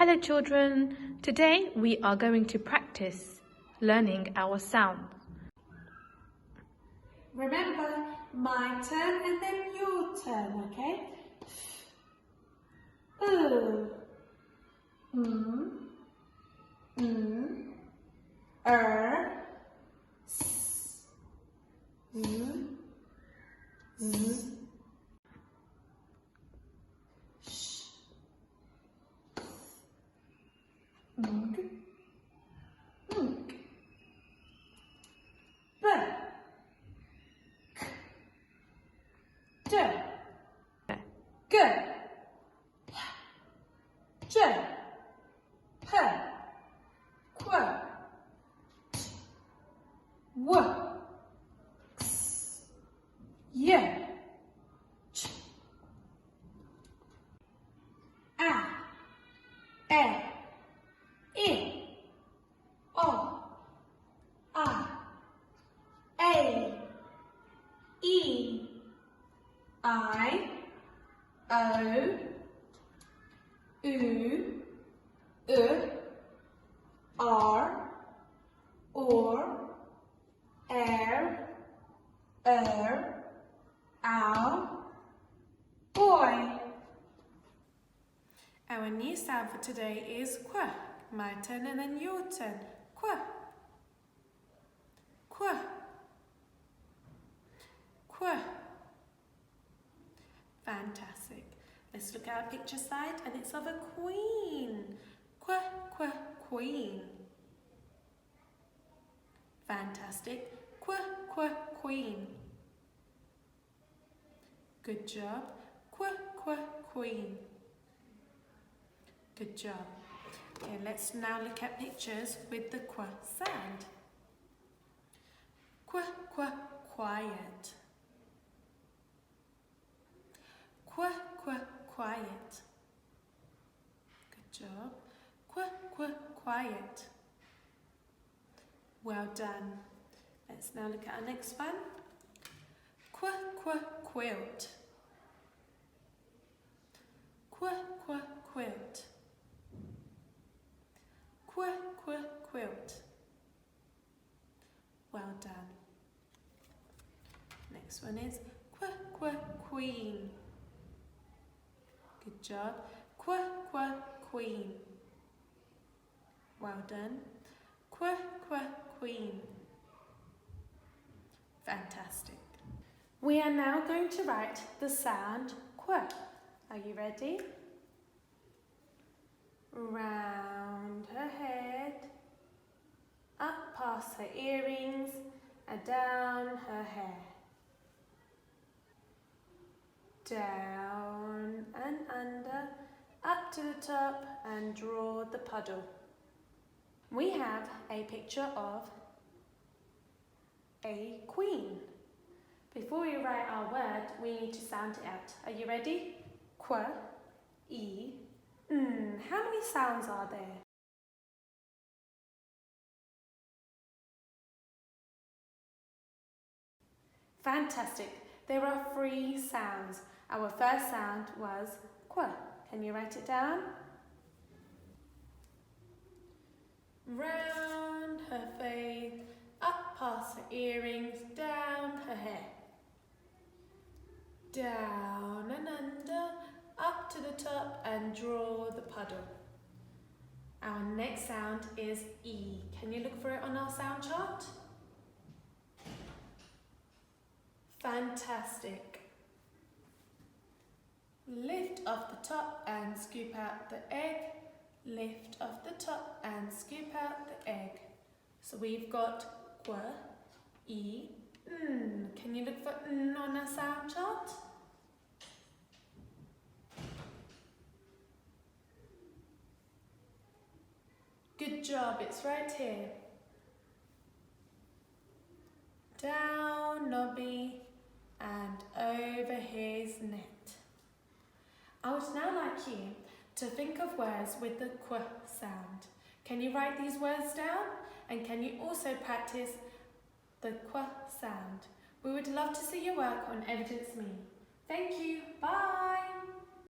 Hello children, today we are going to practice learning our sounds. Remember, my turn and then your turn, okay? S, z, sh, unk, b, k, d, g, j, p, q, w, x, y, ch, a, e, I, o, a, e, I, O, U, R, or, ow, boy. Our new sound for today is qu. My turn and then your turn. Qu. Qu. Qu. Fantastic. Let's look at our picture side and it's of a queen. Qu, qu, queen. Fantastic. Qu, qu, queen. Good job. Qu, qu, queen. Good job. Okay, let's now look at pictures with the qu sound. Qu, qu, quiet. Qu, qu, quiet. Good job. Qu, qu, quiet. Well done. Let's now look at our next one. Qu, qu, quilt. Qu, qu, quilt. Qu, qu, quilt. Well done. Next one is qu, qu, queen. Good job. Qu, qu, queen. Well done. Qu, qu, queen. Fantastic. We are now going to write the sound qu. Are you ready? Round her head, up past her earrings, and down her hair. Down and under, up to the top and draw the puddle. We have a picture of a queen. Before we write our word, we need to sound it out. Are you ready? Qu, e, n. How many sounds are there? Fantastic. There are 3 sounds. Our first sound was qu. Can you write it down? Round her face, up past her earrings, down her hair. Down and under, up to the top and draw the puddle. Our next sound is E. Can you look for it on our sound chart? Fantastic. Lift off the top and scoop out the egg. Lift off the top and scoop out the egg. So we've got qu, e, n. Can you look for n on our sound chart? Good job, it's right here. Down Nobby and over his net. I would now like you to think of words with the qu sound. Can you write these words down? And can you also practice the qu sound? We would love to see your work on Evidence Me. Thank you. Bye.